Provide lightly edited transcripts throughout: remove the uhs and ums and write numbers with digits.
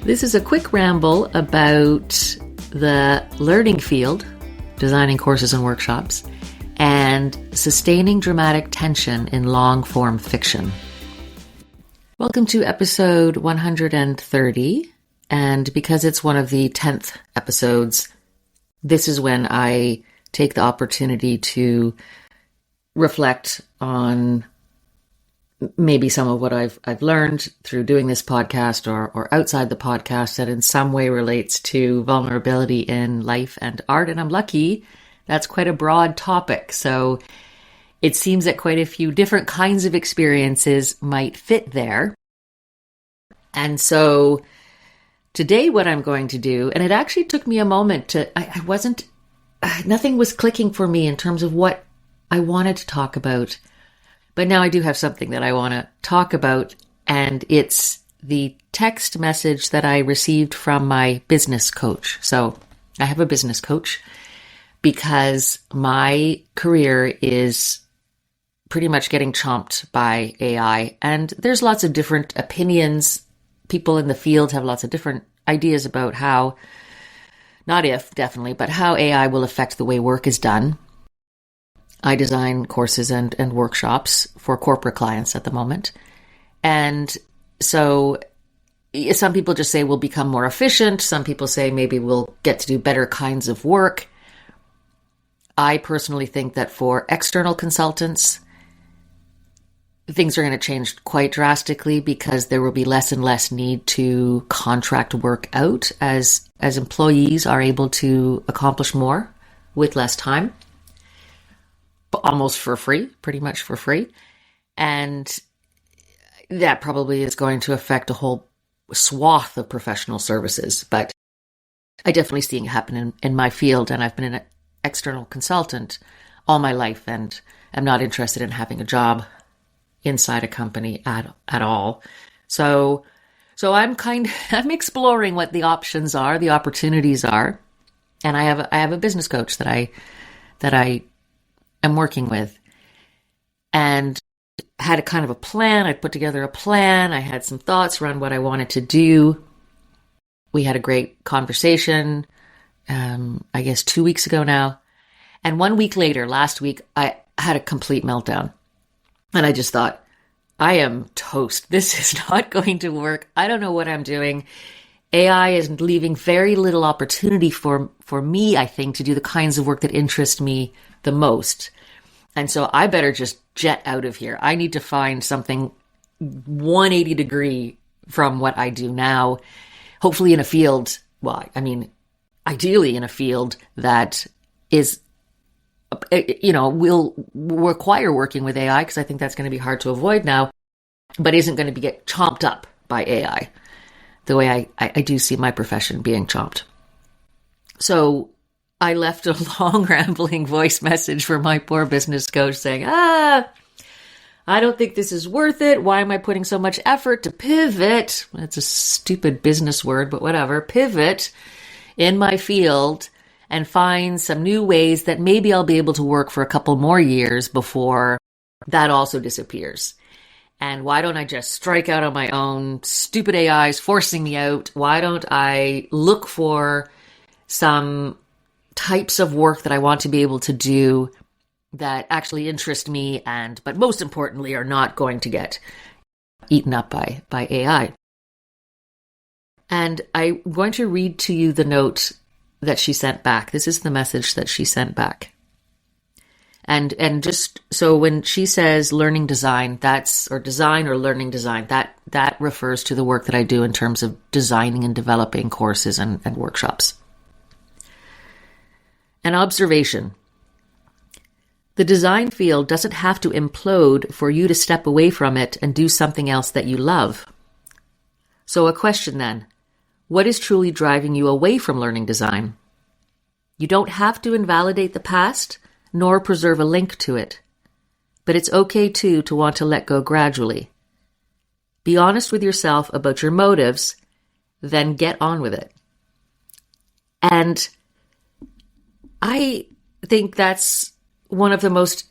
This is a quick ramble about the learning field, designing courses and workshops, and sustaining dramatic tension in long-form fiction. Welcome to episode 130, and because it's one of the 10th episodes, this is when I take the opportunity to reflect on maybe some of what I've learned through doing this podcast or outside the podcast that in some way relates to vulnerability in life and art. And I'm lucky that's quite a broad topic. So it seems that quite a few different kinds of experiences might fit there. And so today what I'm going to do, and it actually took me a moment nothing was clicking for me in terms of what I wanted to talk about. But now I do have something that I want to talk about, and it's the text message that I received from my business coach. So I have a business coach because my career is pretty much getting chomped by AI, and there's lots of different opinions. People in the field have lots of different ideas about how, not if, definitely, but how AI will affect the way work is done. I design courses and workshops for corporate clients at the moment. And so some people just say we'll become more efficient. Some people say maybe we'll get to do better kinds of work. I personally think that for external consultants, things are going to change quite drastically because there will be less and less need to contract work out as employees are able to accomplish more with less time. Almost for free, pretty much for free. And that probably is going to affect a whole swath of professional services. But I definitely see it happen in my field, and I've been an external consultant all my life, and I'm not interested in having a job inside a company at all. So I'm exploring what the options are, the opportunities are, and I have a business coach that I am working with, and had a kind of a plan. I put together a plan. I had some thoughts around what I wanted to do. We had a great conversation, I guess 2 weeks ago now. And 1 week later, last week, I had a complete meltdown. And I just thought, I am toast. This is not going to work. I don't know what I'm doing. AI is leaving very little opportunity for me, I think, to do the kinds of work that interest me the most. And so I better just jet out of here. I need to find something 180 degree from what I do now, hopefully in a field, ideally in a field that is, will require working with AI, because I think that's going to be hard to avoid now, but isn't going to get chomped up by AI the way I do see my profession being chomped. So I left a long rambling voice message for my poor business coach saying, I don't think this is worth it. Why am I putting so much effort to pivot? That's a stupid business word, but whatever. Pivot in my field and find some new ways that maybe I'll be able to work for a couple more years before that also disappears. And why don't I just strike out on my own? Stupid AI is forcing me out. Why don't I look for some types of work that I want to be able to do that actually interest me, but most importantly are not going to get eaten up by AI. And I'm going to read to you the note that she sent back. This is the message that she sent back. And just so when she says learning design, design or learning design, that refers to the work that I do in terms of designing and developing courses and workshops. An observation. The design field doesn't have to implode for you to step away from it and do something else that you love. So a question then, what is truly driving you away from learning design? You don't have to invalidate the past, nor preserve a link to it. But it's okay too to want to let go gradually. Be honest with yourself about your motives, then get on with it. And I think that's one of the most,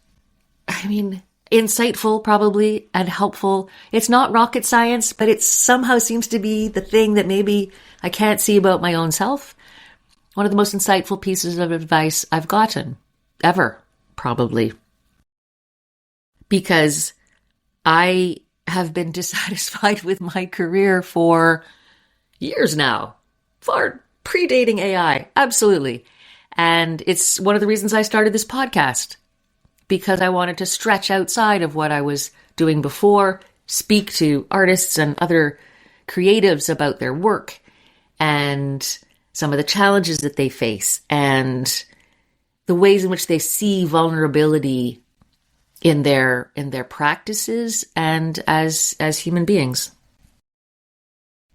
insightful probably and helpful. It's not rocket science, but it somehow seems to be the thing that maybe I can't see about my own self. One of the most insightful pieces of advice I've gotten ever, probably. Because I have been dissatisfied with my career for years now, far predating AI, absolutely. And it's one of the reasons I started this podcast, because I wanted to stretch outside of what I was doing before, speak to artists and other creatives about their work and some of the challenges that they face and the ways in which they see vulnerability in their practices and as human beings.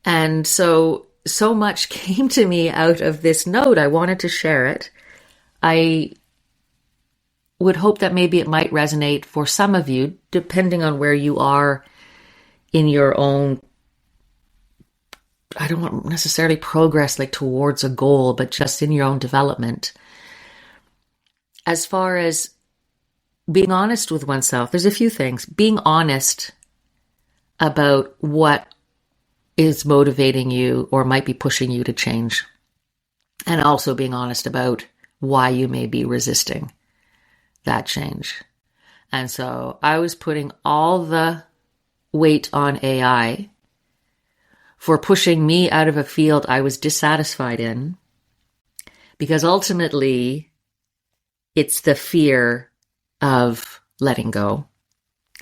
And so much came to me out of this note. I wanted to share it. I would hope that maybe it might resonate for some of you, depending on where you are in your own, I don't want necessarily progress like towards a goal, but just in your own development. As far as being honest with oneself, there's a few things. Being honest about what is motivating you or might be pushing you to change. And also being honest about why you may be resisting that change. And so I was putting all the weight on AI for pushing me out of a field I was dissatisfied in, because ultimately it's the fear of letting go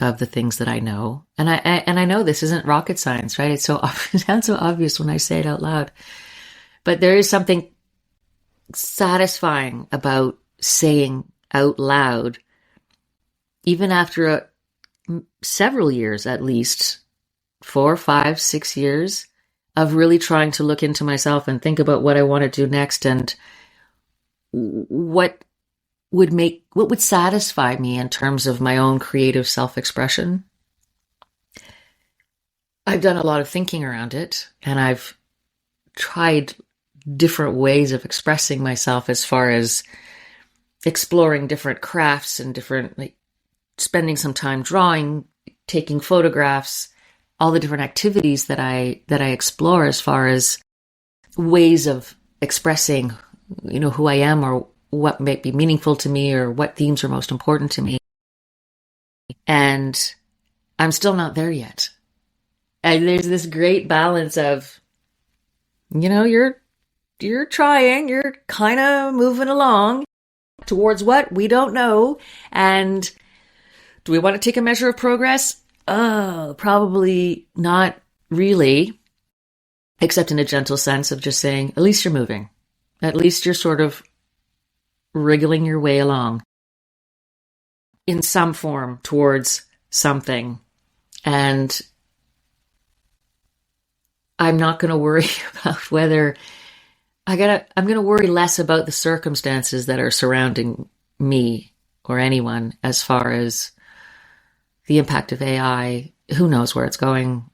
of the things that I know. And I know this isn't rocket science, right? It sounds so obvious when I say it out loud. But there is something satisfying about saying out loud, even after several years, at least 4, 5, 6 years of really trying to look into myself and think about what I want to do next and what would satisfy me in terms of my own creative self-expression. I've done a lot of thinking around it, and I've tried different ways of expressing myself as far as exploring different crafts and different, like spending some time drawing, taking photographs, all the different activities that I explore as far as ways of expressing, who I am or what might be meaningful to me or what themes are most important to me. And I'm still not there yet. And there's this great balance of, you're trying, you're kind of moving along towards what we don't know. And do we want to take a measure of progress? Oh, probably not really, except in a gentle sense of just saying, at least you're moving. At least you're sort of wriggling your way along in some form towards something. And I'm not going to worry about whether I'm going to worry less about the circumstances that are surrounding me or anyone as far as the impact of AI. Who knows where it's going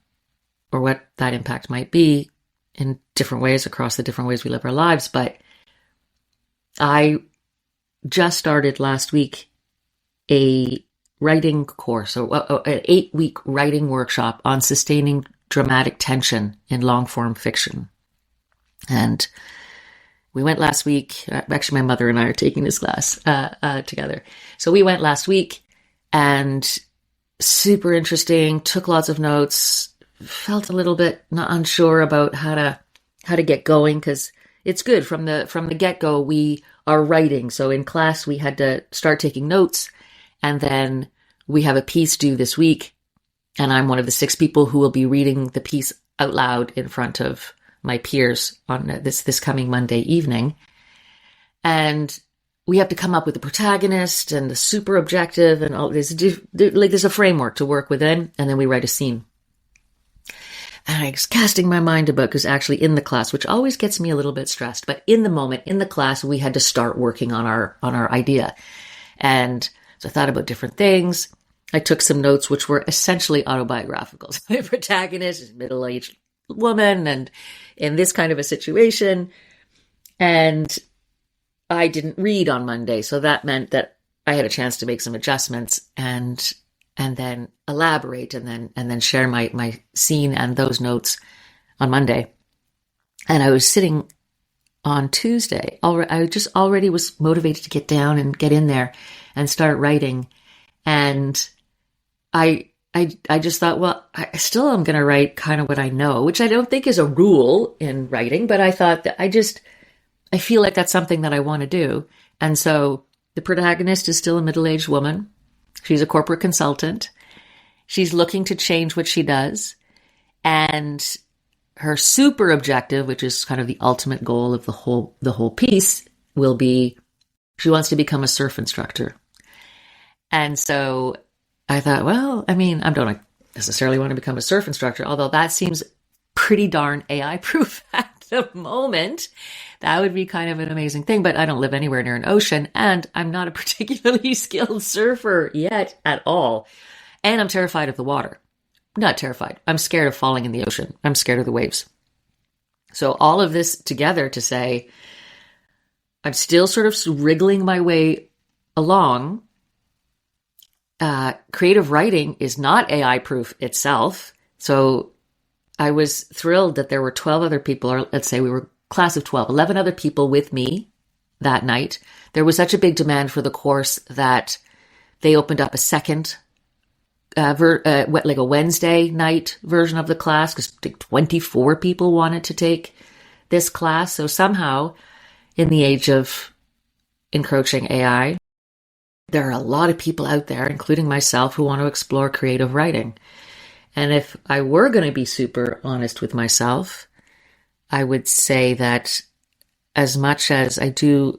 or what that impact might be in different ways across the different ways we live our lives. But I just started last week a writing course, or an 8-week writing workshop on sustaining dramatic tension in long-form fiction. And we went last week. Actually, my mother and I are taking this class together. So we went last week, and super interesting, took lots of notes, felt a little bit not unsure about how to get going, because it's good from the get-go. We are writing. So in class, we had to start taking notes, and then we have a piece due this week. And I'm one of the 6 people who will be reading the piece out loud in front of my peers on this coming Monday evening. And we have to come up with the protagonist and the super objective and all this. There's a framework to work within, and then we write a scene. And I was casting my mind about, because actually in the class, which always gets me a little bit stressed, but in the moment, in the class, we had to start working on our idea. And so I thought about different things. I took some notes, which were essentially autobiographical. So the protagonist is a middle-aged woman and in this kind of a situation. And I didn't read on Monday. So that meant that I had a chance to make some adjustments. And and then elaborate and then share my scene and those notes on Monday. And I was sitting on Tuesday. I just already was motivated to get down and get in there and start writing. And I just thought, well, I still am going to write kind of what I know, which I don't think is a rule in writing, but I thought that I feel like that's something that I want to do. And so the protagonist is still a middle-aged woman. She's a corporate consultant. She's looking to change what she does. And her super objective, which is kind of the ultimate goal of the whole piece, will be she wants to become a surf instructor. And so I thought, well, I mean, I don't necessarily want to become a surf instructor, although that seems pretty darn AI proof at the moment. That would be kind of an amazing thing, but I don't live anywhere near an ocean, and I'm not a particularly skilled surfer yet at all. And I'm terrified of the water. Not terrified. I'm scared of falling in the ocean. I'm scared of the waves. So all of this together to say, I'm still sort of wriggling my way along. Creative writing is not AI proof itself. So I was thrilled that there were 12 other people, or let's say we were class of 12, 11 other people with me that night. There was such a big demand for the course that they opened up a second like a Wednesday night version of the class, because 24 people wanted to take this class. So somehow, in the age of encroaching AI, there are a lot of people out there, including myself, who want to explore creative writing. And if I were going to be super honest with myself, I would say that as much as I do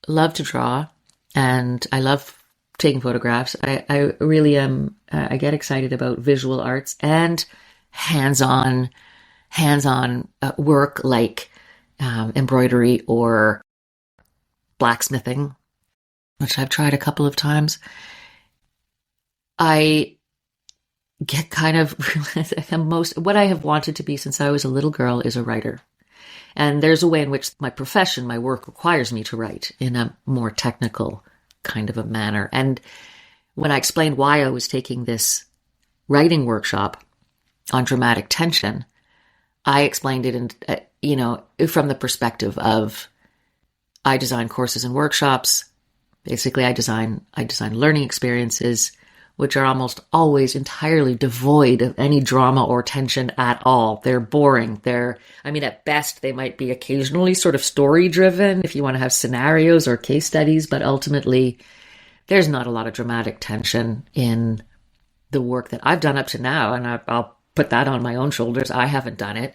love to draw and I love taking photographs, I really am, I get excited about visual arts and hands-on work like embroidery or blacksmithing, which I've tried a couple of times. I get kind of, what I have wanted to be since I was a little girl is a writer. And there's a way in which my profession, my work requires me to write in a more technical kind of a manner. And when I explained why I was taking this writing workshop on dramatic tension, I explained it in, from the perspective of I design courses and workshops. Basically, I design learning experiences, which are almost always entirely devoid of any drama or tension at all. They're boring. At best, they might be occasionally sort of story-driven if you want to have scenarios or case studies, but ultimately, there's not a lot of dramatic tension in the work that I've done up to now, and I'll put that on my own shoulders. I haven't done it,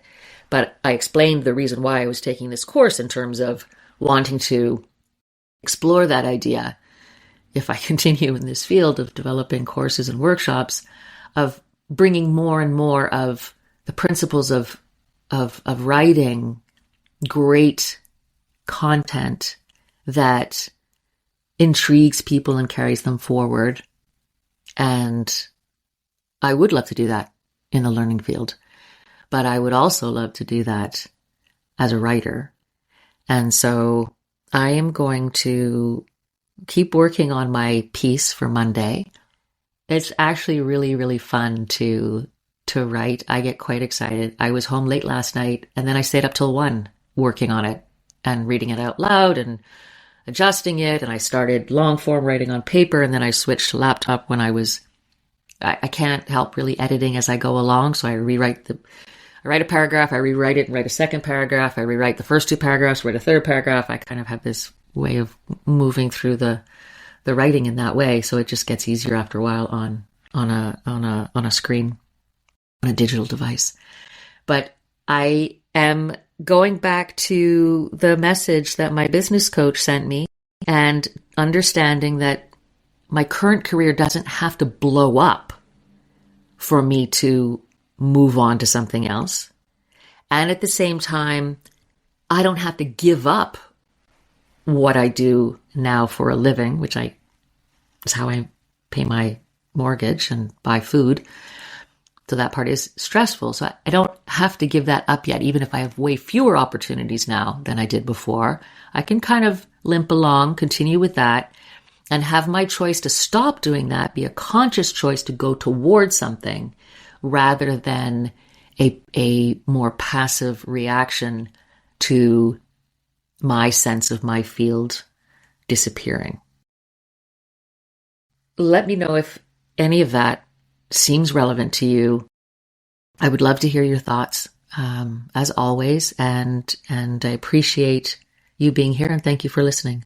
but I explained the reason why I was taking this course in terms of wanting to explore that idea, if I continue in this field of developing courses and workshops, of bringing more and more of the principles of writing great content that intrigues people and carries them forward. And I would love to do that in the learning field, but I would also love to do that as a writer. And so I am going to keep working on my piece for Monday. It's actually really, really fun to write. I get quite excited. I was home late last night, and then I stayed up till 1 working on it and reading it out loud and adjusting it. And I started long form writing on paper, and then I switched to laptop when I can't help really editing as I go along. So I write a paragraph, I rewrite it and write a second paragraph. I rewrite the first 2 paragraphs, write a third paragraph. I kind of have this way of moving through the writing in that way, so it just gets easier after a while on a screen, on a digital device. But I am going back to the message that my business coach sent me and understanding that my current career doesn't have to blow up for me to move on to something else. And at the same time, I don't have to give up what I do now for a living, which is how I pay my mortgage and buy food. So that part is stressful. So I don't have to give that up yet, even if I have way fewer opportunities now than I did before. I can kind of limp along, continue with that, and have my choice to stop doing that be a conscious choice to go towards something rather than a more passive reaction to my sense of my field disappearing. Let me know if any of that seems relevant to you. I would love to hear your thoughts, as always, and I appreciate you being here, and thank you for listening.